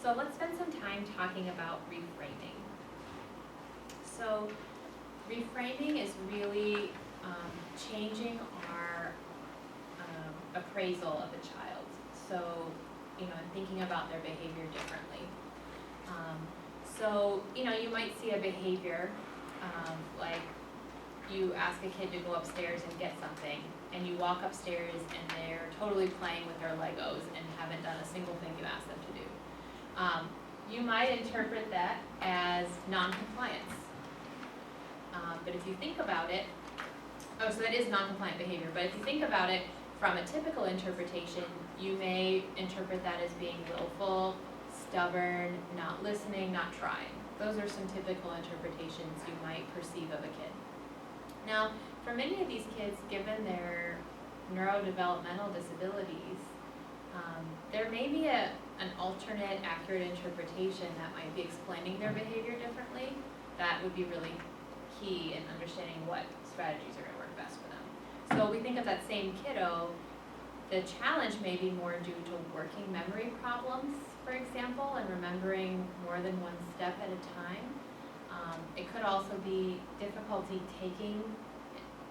So let's spend some time talking about reframing. So reframing is really changing our appraisal of a child. So, and thinking about their behavior differently. So, you might see a behavior, like you ask a kid to go upstairs and get something, and you walk upstairs and they're totally playing with their Legos and haven't done a single thing you asked them to do. You might interpret that as non-compliance. But if you think about it, so that is non-compliant behavior, but if you think about it from a typical interpretation, you may interpret that as being willful, stubborn, not listening, not trying. Those are some typical interpretations you might perceive of a kid. Now, for many of these kids, given their neurodevelopmental disabilities, there may be an alternate accurate interpretation that might be explaining their behavior differently. That would be really key in understanding what strategies are going to work best for them. So we think of that same kiddo, the challenge may be more due to working memory problems, for example, and remembering more than one step at a time. It could also be difficulty taking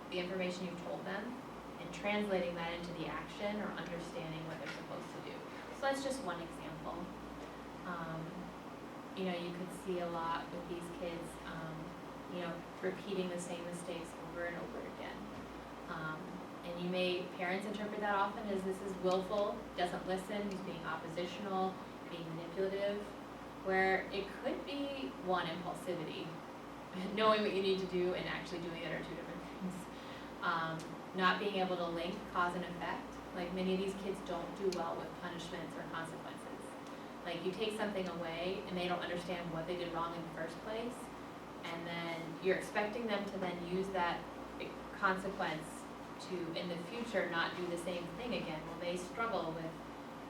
the information you've told them and translating that into the action or understanding what they're supposed to do. So that's just one example. You could see a lot with these kids, repeating the same mistakes over and over again. And parents interpret that often as this is willful, doesn't listen, he's being oppositional, being manipulative, where it could be one, impulsivity. Knowing what you need to do and actually doing it are two different things. Not being able to link cause and effect. Like many of these kids don't do well with punishments or consequences. Like you take something away and they don't understand what they did wrong in the first place, and then you're expecting them to then use that consequence to, in the future, not do the same thing again. Well, they struggle with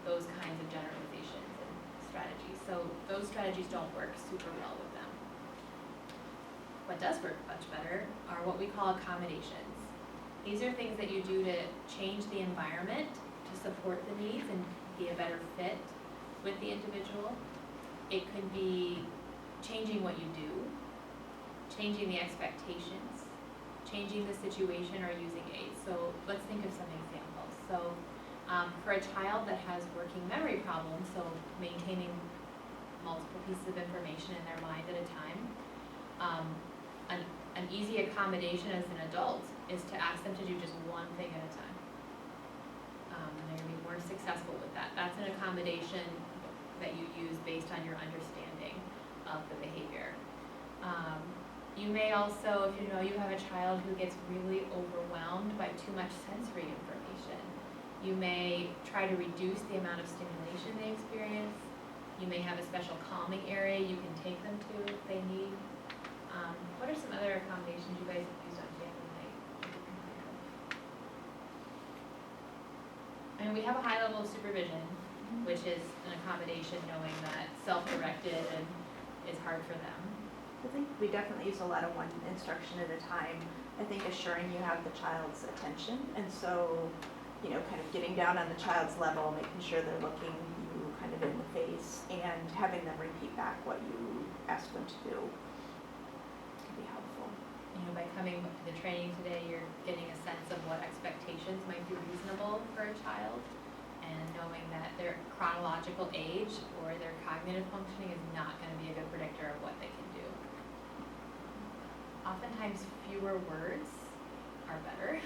those kinds of generalizations and strategies. So those strategies don't work super well with them. What does work much better are what we call accommodations. These are things that you do to change the environment to support the needs and be a better fit with the individual. It could be changing what you do, changing the expectations, changing the situation, or using aids. So let's think of some examples. So for a child that has working memory problems, so maintaining multiple pieces of information in their mind at a time, an easy accommodation as an adult is to ask them to do just one thing at a time. And they're going to be more successful with that. That's an accommodation that you use based on your understanding of the behavior. You may also, if you have a child who gets really overwhelmed by too much sensory information, you may try to reduce the amount of stimulation they experience. You may have a special calming area you can take them to if they need. What are some other accommodations you guys have used on family night? And we have a high level of supervision, which is an accommodation knowing that self-directed is hard for them. I think we definitely use a lot of one instruction at a time. I think assuring you have the child's attention, and so, kind of getting down on the child's level, making sure they're looking you kind of in the face, and having them repeat back what you asked them to do can be helpful. By coming to the training today, you're getting a sense of what expectations might be reasonable for a child, and knowing that their chronological age or their cognitive functioning is not going to be a good predictor of what they can do. Oftentimes, fewer words are better.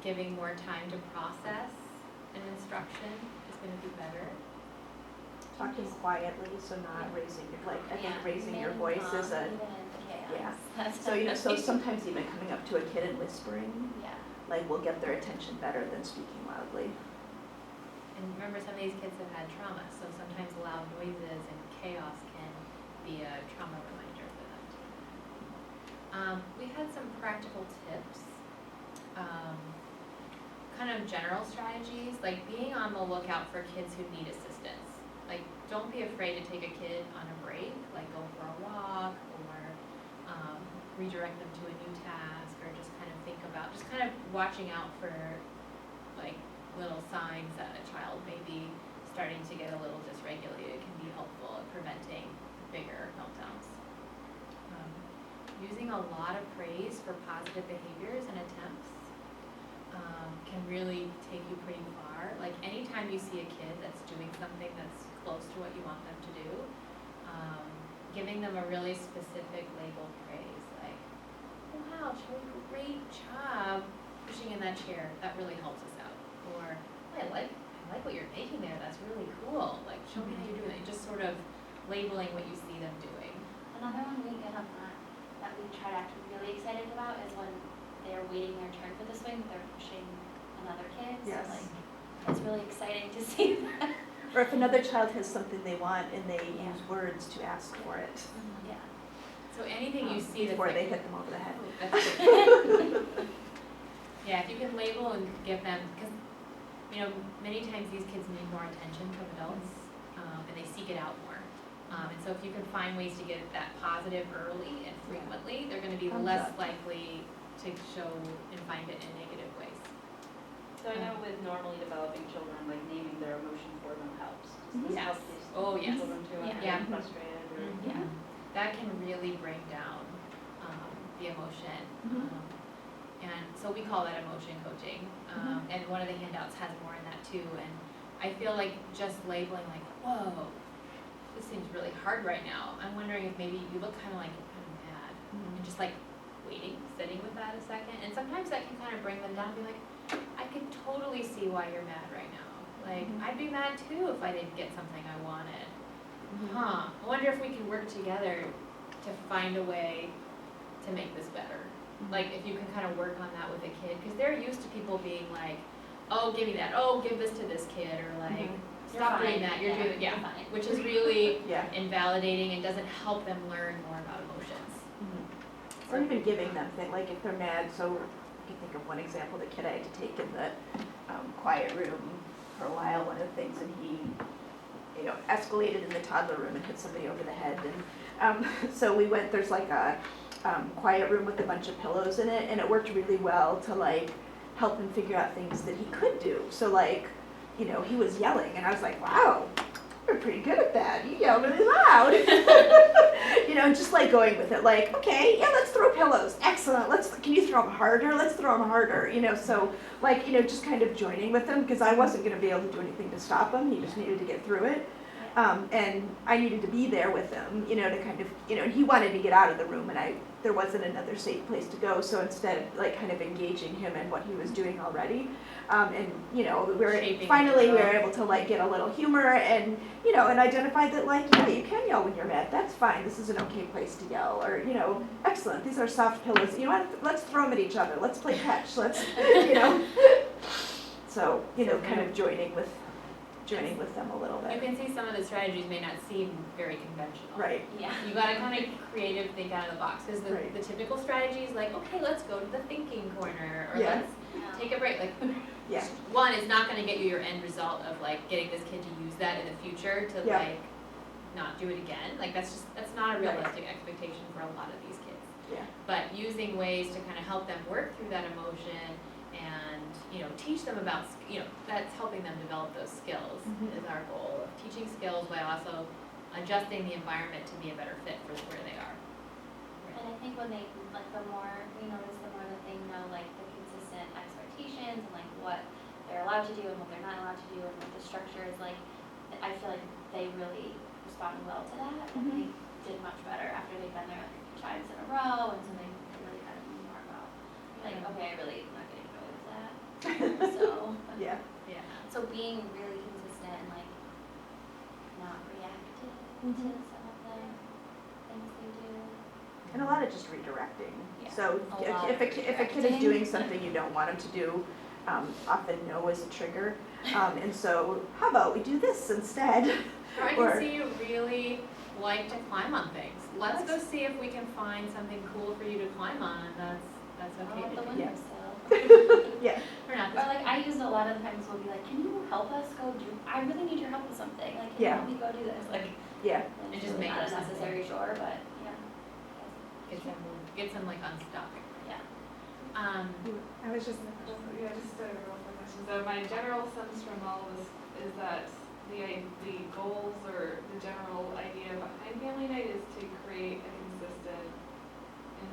Giving more time to process an instruction is going to be better. Talking quietly, so not raising your, I think raising your voice is a, so sometimes even coming up to a kid and whispering, will get their attention better than speaking loudly. And remember, some of these kids have had trauma, so sometimes loud noises and chaos can be a trauma reminder for them too. We had some practical tips, kind of general strategies, like being on the lookout for kids who need assistance. Like, don't be afraid to take a kid on a break, like go for a walk or redirect them to a new task, or just kind of watching out for like little signs that a child may be starting starting to get a little dysregulated can be helpful at preventing bigger meltdowns. Using a lot of praise for positive behaviors and attempts can really take you pretty far. Like anytime you see a kid that's doing something that's close to what you want them to do, giving them a really specific label praise, like, oh, wow, Shelly, great job pushing in that chair, that really helps us out. Or, oh, I like what you're making there, that's really cool, like, show me how you're doing it. Just sort of labeling what you see them doing. Another one we get on that we try to act really excited about is when they're waiting their turn for the swing, they're pushing another kid. Yes. So like, it's really exciting to see that. Or if another child has something they want and they Yeah. use words to ask for it. Yeah. So anything you see that's Before like, they hit them over the head. oh, that's good. Yeah, if you can label and give them, because, you know, many times these kids need more attention from adults, and they seek it out more. And so if you can find ways to get that positive early and frequently, they're gonna be Thumbs less up. likely to show and find it in negative ways. So I know with normally developing children, like naming their emotion for them helps. Does this Yes. help these Oh, yes. children too, if Yeah. they're frustrated or? Yeah. That can really bring down the emotion. Mhm. And so we call that emotion coaching. And one of the handouts has more in that too. And I feel like just labeling like, whoa, this seems really hard right now. I'm wondering if maybe you look kind of like you're kind of mad. And just like waiting, sitting with that a second. And sometimes that can kind of bring them down and be like, I can totally see why you're mad right now. Like, Mhm. I'd be mad too if I didn't get something I wanted. Mhm. Huh, I wonder if we can work together to find a way to make this better. Like, if you can kind of work on that with a kid, because they're used to people being like, oh, give me that, oh, give this to this kid, or like, Mhm. stop doing that, you're doing, yeah. Which is really Yeah. invalidating and doesn't help them learn more about emotions. Or even giving them things, like if they're mad, so I can think of one example, the kid I had to take in the quiet room for a while, one of the things, and he, you know, escalated in the toddler room and hit somebody over the head, and so we went, there's like a quiet room with a bunch of pillows in it, and it worked really well to like help him figure out things that he could do. So like, you know, he was yelling, and I was like, wow, you're pretty good at that, you yell really loud. You know, just like going with it, like, okay, yeah, let's throw pillows, excellent, can you throw them harder, let's throw them harder, you know, so like, you know, just kind of joining with him, because I wasn't gonna be able to do anything to stop him, he just needed to get through it. And I needed to be there with him, you know, to kind of, you know, and he wanted to get out of the room, and there wasn't another safe place to go, so instead, like, kind of engaging him in what he was doing already, and, you know, finally we were able to, like, get a little humor, and, you know, and identify that, like, yeah, you can yell when you're mad, that's fine, this is an okay place to yell, or, you know, excellent, these are soft pillows, you know what, let's throw them at each other, let's play catch, let's, you know, so, you know, kind of joining with them a little You bit. can see some of the strategies may not seem very conventional. Right. Yeah. You gotta kind of creative think out of the box, because Right. the typical strategy is like, okay, let's go to the thinking corner, or Yeah. let's take a break, like, Yeah. one is not gonna get you your end result of like getting this kid to use that in the future to Yeah. like not do it again, like that's not a Right. realistic expectation for a lot of these kids. Yeah. But using ways to kind of help them work through that emotion and, you know, teach them about, you know, that's helping them develop those skills Mhm. is our goal, of teaching skills while also adjusting the environment to be a better fit for where they are. And I think when they, like, the more we notice, the more that they know, like, the consistent expectations and, like, what they're allowed to do and what they're not allowed to do and what the structure is, like, I feel like they really responded well to that, and they did much better after they've been there, like, a few times in a row, and so they really kind of knew more about, like, okay, I really am not getting annoyed with that, so. Yeah. Yeah. So being really consistent and, like, not reactive Mhm. to some of the things they do. And a lot of just redirecting. Yeah, So a lot if of a kid is redirecting. doing something you don't want him to do, often no is a trigger. And so how about we do this instead? Or I Or- can see you really like to climb on things. Let's go see if we can find something cool for you to climb on, and that's okay Oh, to the do. windowsill. Yeah. Or not. Or like I used a lot of the times we'll be like, can you help us go do, I really need your help with something, like, can you Yeah. help me go do this, like. Yeah. And it's just really make not up a something. necessary chore, but, yeah. Get some like unstuck. Yeah. I was just. Yeah, just a real quick question. So my general sense from all of this is that the think the goals or the general idea behind family night is to create a consistent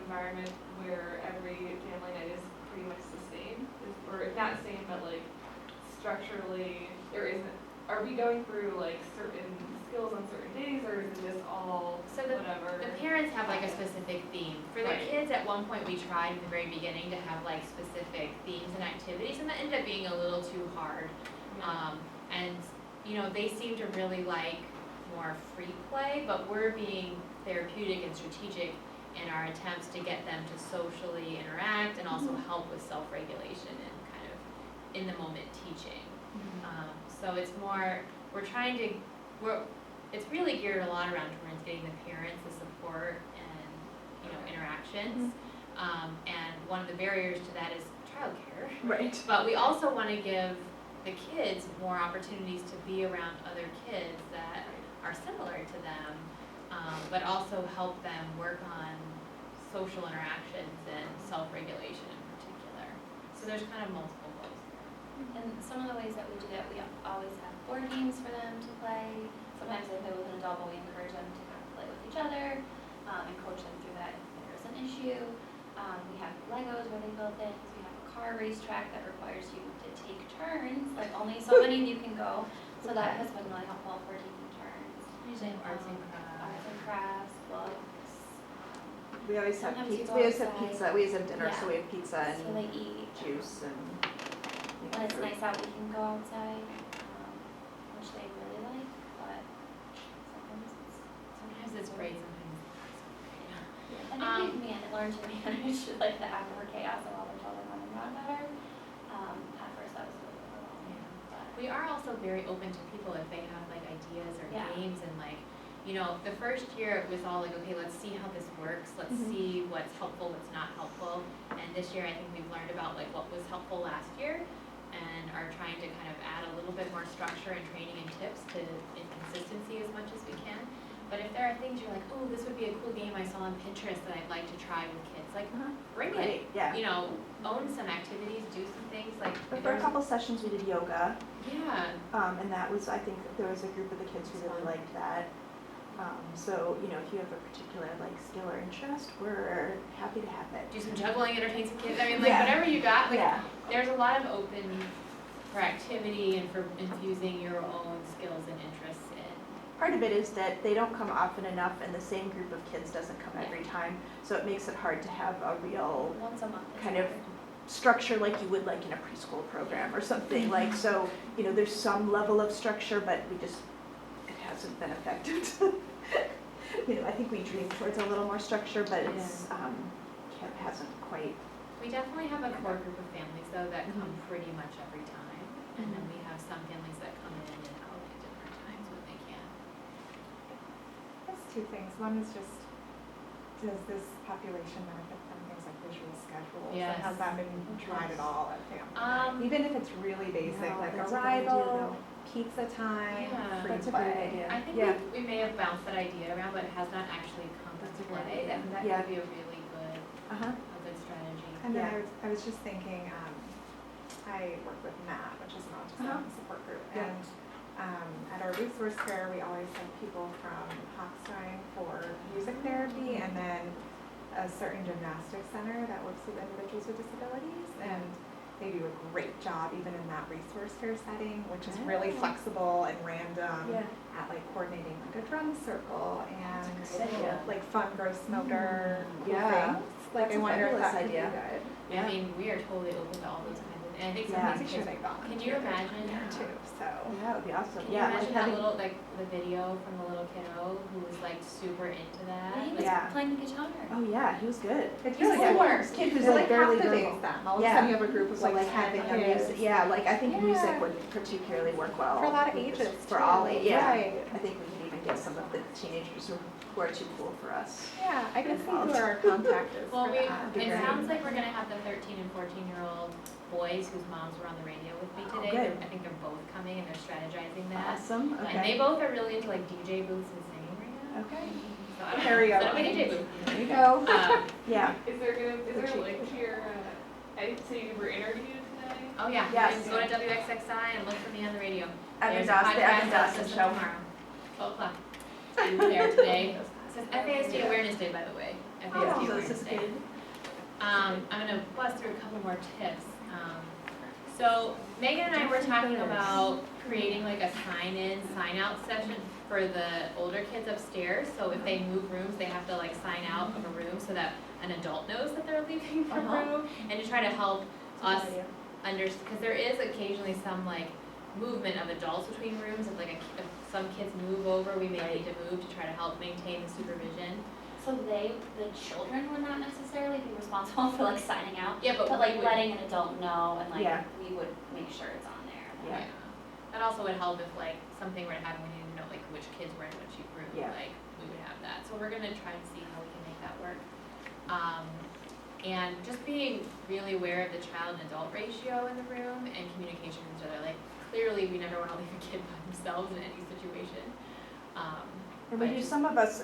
environment where every family night is pretty much the same, or not same, but like structurally, there isn't, are we going through like certain skills on certain days, or is it just all So whatever? the parents have like a specific theme. For the Right. kids, at one point we tried in the very beginning to have like specific themes and activities, and that ended up being a little too hard. And, you know, they seem to really like more free play, but we're being therapeutic and strategic in our attempts to get them to socially interact and also help with self-regulation and kind of in the moment teaching. So it's more, it's really geared a lot around towards getting the parents the support and, you know, interactions. And one of the barriers to that is childcare. Right. But we also want to give the kids more opportunities to be around other kids that are similar to them, but also help them work on social interactions and self-regulation in particular. So there's kind of multiple goals there. And some of the ways that we do that, we always have board games for them to play. Sometimes they play with an adult, but we encourage them to kind of play with each other, and coach them through that if there's an issue. We have Legos where they build things. We have a car racetrack that requires you to take turns, like only so many of you can go. So that has been really helpful for taking turns. Usually arts and crafts. Arts and crafts, books. We always have Sometimes you pizza, go we always have outside. pizza, we always have dinner, Yeah. so we have pizza So they and eat. juice and. When it's nice out, we can go outside, which they really like, but Sometimes it's great, sometimes it's I think we've learned to manage like the hour chaos of all the children running around better. At first that was really overwhelming, but We are also very open to people if they have like ideas or Yeah. games and like, you know, the first year it was all like, okay, let's see how this works, let's Mhm. see what's helpful, what's not helpful. And this year I think we've learned about like what was helpful last year and are trying to kind of add a little bit more structure and training and tips to and consistency as much as we can. But if there are things you're like, oh, this would be a cool game I saw on Pinterest that I'd like to try with kids, like bring it. Right, yeah. You know, own some activities, do some things like. But if for a there's- couple sessions, we did yoga, Yeah. and that was, I think, there was a group of the kids who really liked that. So, you know, if you have a particular like skill or interest, we're happy to have it. Do some juggling, entertain some kids. I mean, like Yeah. whatever you got. Like, Yeah, there's a lot of open for activity and for infusing your own skills and interests in. part of it is that they don't come often enough and the same group of kids doesn't come Yeah. every time. So it makes it hard to have a real once a month is kind of better. structure like you would like in a preschool program or something. Like, so, you know, there's some level of structure, but it hasn't been effective. You know, I think we dream towards a little more structure, but it's, hasn't quite. We definitely have a core group of families though that come Mhm. pretty much every time. And then we have some families that come in and out at different times when they can. There's two things. One is just, does this population benefit from things like visual schedules? Yes. And has that been tried at all at family? Um, Even if it's really basic, No, like that's a good idea, arrival, pizza time, Yeah. free That's a play. great idea. I think Yeah. we may have bounced that idea around, but it has not actually come to That's a great play. idea. That Yeah. could be a really good, Uh-huh. a good strategy. And then Yeah. I was just thinking, I work with MAT, which is an autism Uh-huh. support group, Yeah. and at our resource fair, we always have people from Hochstein for music therapy, and then a certain gymnastics center that works with individuals with disabilities, and they do a great job even in that resource fair setting, which is really Oh. flexible and random Yeah. at like coordinating like a drum circle and That's a great idea. like fun gross motor cool Yeah. things. Like That's I a wonder if fabulous that could be idea. good. I mean, we are totally open to all those kinds of, and I think Yeah. some I'm of these sure kids, they volunteer. can you imagine, there too, so. Yeah, that would be awesome. can you Yeah, imagine like that having, little, like, the video from the little kiddo who was like super into that? He Like, was Yeah. playing the guitar. oh yeah, he was good. It's He's really four. good. This kid who's They like barely have to verbal. base them. All of a Yeah. sudden you have a group of So like like 10 having a kids. music, yeah, like I think Yeah. music would particularly work well. For a lot of with this- ages, For too. all ages, yeah. Right. I think we could even get some of the teenagers who are too cool for us. Yeah, I can see who Involved. our contact is Well, for we, that. it Right. sounds like we're gonna have the 13 and 14-year-old boys whose moms were on the radio with me Oh, today. good. I think they're both coming and they're strategizing that. Awesome, And they okay. both are really into like DJ booths and singing right now. Okay, So I don't know, Karaoke. set up a DJ booth. there you go. Um, Yeah, Is there The a cheap. link to your, I see you were interviewed today? Oh, yeah, Yes. and go to WXXI and look for me on the radio. Evan There's a Doss, the Evan podcast Dawson system show. tomorrow, 12 o'clock. We were there today. It says FASD Awareness Day, by the way. FASD Oh, so Awareness this is Day. good. I'm gonna bust through a couple more tips. So Megan and I were talking about creating like a sign-in, sign-out session for the older kids upstairs. So if they move rooms, they have to like sign out of a room so that an adult knows that they're leaving the room, and to try to help us because there is occasionally some like movement of adults between rooms. If like if some kids move over, we may need to move to try to help maintain the supervision. So the children would not necessarily be responsible for like signing out, Yeah, but like we would- letting an adult know and like Yeah. we would make sure it's on there. Yeah. That also would help if like something were to happen, we need to know like which kids were in which room, Yeah. like we would have that. So we're gonna try and see how we can make that work. And just being really aware of the child and adult ratio in the room and communication with each other. Like clearly we never wanna leave a kid by themselves in any situation. And we do, some of us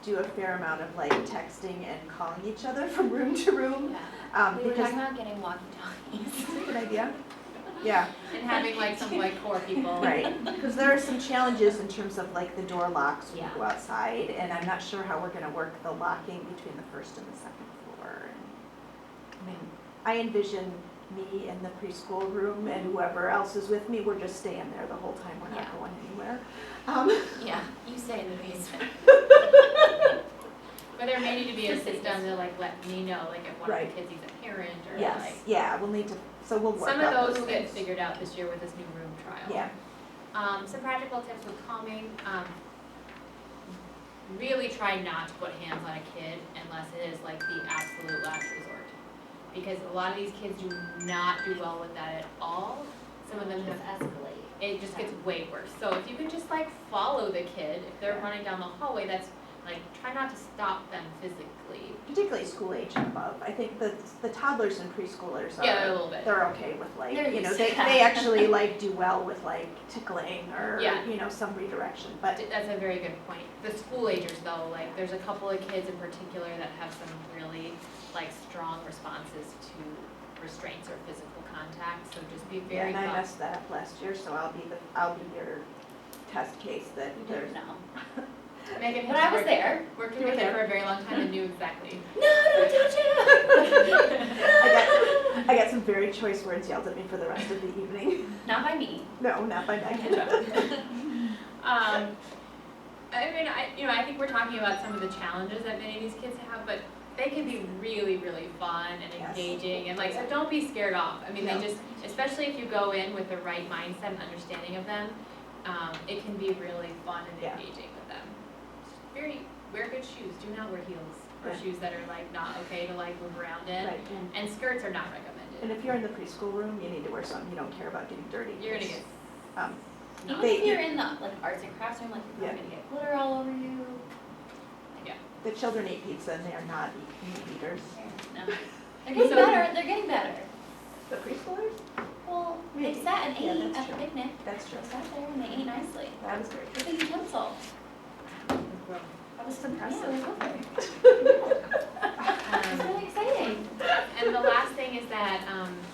do a fair amount of like texting and calling each other from room to room. Yeah. We were Because talking about getting walkie-talkies. that's a good idea. Yeah, And having like some like core people. right, because there are some challenges in terms of like the door locks when Yeah. you go outside, and I'm not sure how we're gonna work the locking between the first and the second floor. I mean, I envision me in the preschool room and whoever else is with me, we're just staying there the whole time, we're not Yeah. going anywhere. Yeah, you stay in the basement. But there may need to be a system to like let me know, like if one of Right. the kids needs a parent or Yes, like. yeah, we'll need to, so we'll work Some of out those will get things. figured out this year with this new room trial. Yeah, Some practical tips with calming, really try not to put hands on a kid unless it is like the absolute last resort. Because a lot of these kids do not do well with that at all. Some of them Just have, escalate. it just gets way worse. So if you can just like follow the kid, if they're running down the hallway, that's like, try not to stop them physically. particularly school age and above. I think the toddlers and preschoolers Yeah, a are, little bit. they're okay with like, They're you know, used they to that. they actually like do well with like tickling or, Yeah. you know, some redirection, but That's a very good point. The school agers though, like there's a couple of kids in particular that have some really like strong responses to restraints or physical contact, so just be yeah, very and I thoughtful. messed that up last year, so I'll be your test case that You there's. didn't know. Megan But has I was worked- there. Worked You with were it there. for a very long time and knew exactly. No, don't touch it. I got some very choice words yelled at me for the rest of the evening. Not by me. No, not by Megan. I mean, I think we're talking about some of the challenges that many of these kids have, but they can be really, really fun and Yes. engaging, and like, so don't be scared off. I mean, No. they just, especially if you go in with the right mindset and understanding of them, it can be really fun and Yeah. engaging with them. Wear good shoes, do not wear heels, or Right. shoes that are like not okay to like move around in. Right, And skirts are not and recommended. if you're in the preschool room, you need to wear something you don't care about getting dirty. You're gonna get, Um, Even They- if you're in the like arts and crafts room, like you're Yeah. not gonna get glitter all over you. the children eat pizza and they are not meat eaters. No. They're getting So- better. They're getting better. The preschoolers? Well, they Maybe. sat and Yeah, ate that's at the true. picnic. That's true. They sat there and they ate nicely. That is very With true. a utensil. That was Yeah, it impressive. was lovely. It's um, really exciting. and the last thing is that,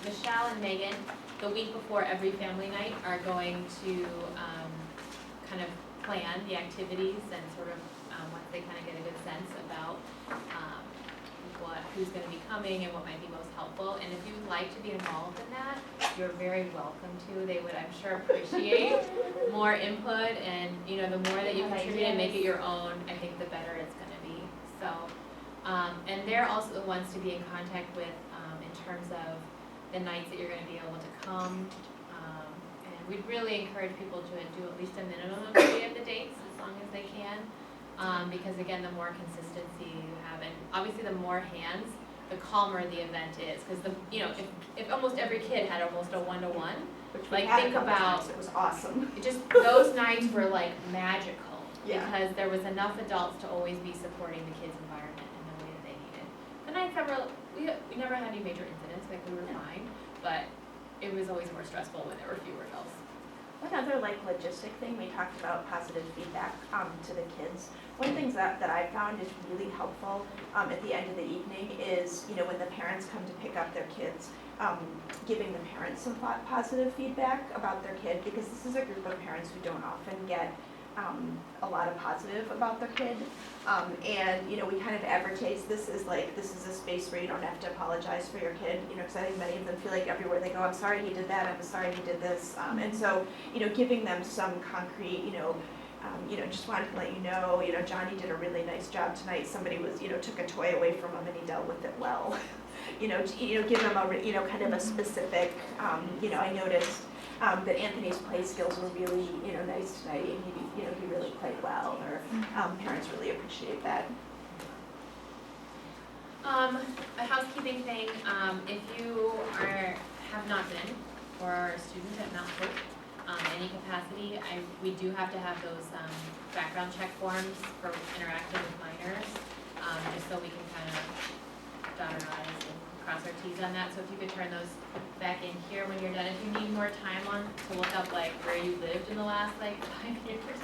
Michelle and Megan, the week before every family night, are going to, kind of plan the activities and sort of, once they kind of get a good sense about, who's gonna be coming and what might be most helpful. And if you would like to be involved in that, you're very welcome to. They would, I'm sure, appreciate more input, and, you know, the more that you Have contribute and make it ideas. your own, I think the better it's gonna be. So, and they're also the ones to be in contact with, in terms of the nights that you're gonna be able to come. And we'd really encourage people to do at least a minimum of 3 of the dates, as long as they can. Because again, the more consistency you have, and obviously the more hands, the calmer the event is. Because if almost every kid had almost a 1-to-1, Which we Like, had a think couple about- times. It was awesome. it just, those nights were like magical. Yeah. Because there was enough adults to always be supporting the kids' environment in the way that they needed. The nights that were, we never had any major incidents, like we were fine, but it was always more stressful when there were fewer adults. One other like logistic thing, we talked about positive feedback to the kids. One of the things that I found is really helpful at the end of the evening is, you know, when the parents come to pick up their kids, giving the parents some positive feedback about their kid, because this is a group of parents who don't often get a lot of positive about their kid. And, you know, we kind of advertise this is a space where you don't have to apologize for your kid, you know, because I think many of them feel like everywhere they go, I'm sorry he did that, I'm sorry he did this. And so, you know, giving them some concrete, just wanted to let you know, Johnny did a really nice job tonight. Somebody was, took a toy away from him and he dealt with it well. Give them a, kind of a specific, I noticed that Anthony's play skills were really, nice tonight, and he really played well, or parents really appreciate that. A housekeeping thing, if you have not been, or are a student at Mount Hope, any capacity, we do have to have those background check forms for interacting with minors, just so we can kind of dot our i's and cross our t's on that. So if you could turn those back in here when you're done. If you need more time to look up like where you lived in the last 5 years,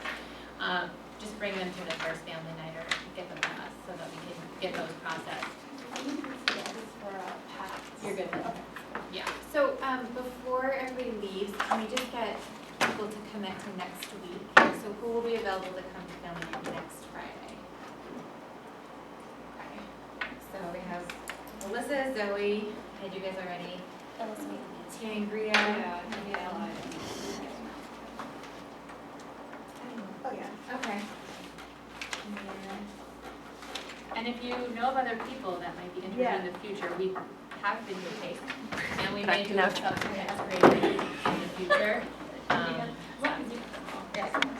just bring them to the first family night or get them to us so that we can get those processed. You're good. Yeah. So, before everybody leaves, can we just get people to commit to next week? So who will be available to come to family night next Friday? Okay. So we have Melissa, Zoe, had you guys already? Tangria. Yeah, Oh, yeah. Okay. And if you know of other people that might be interested in the future, we have videotaped, and we may do a subsequent grading in the future.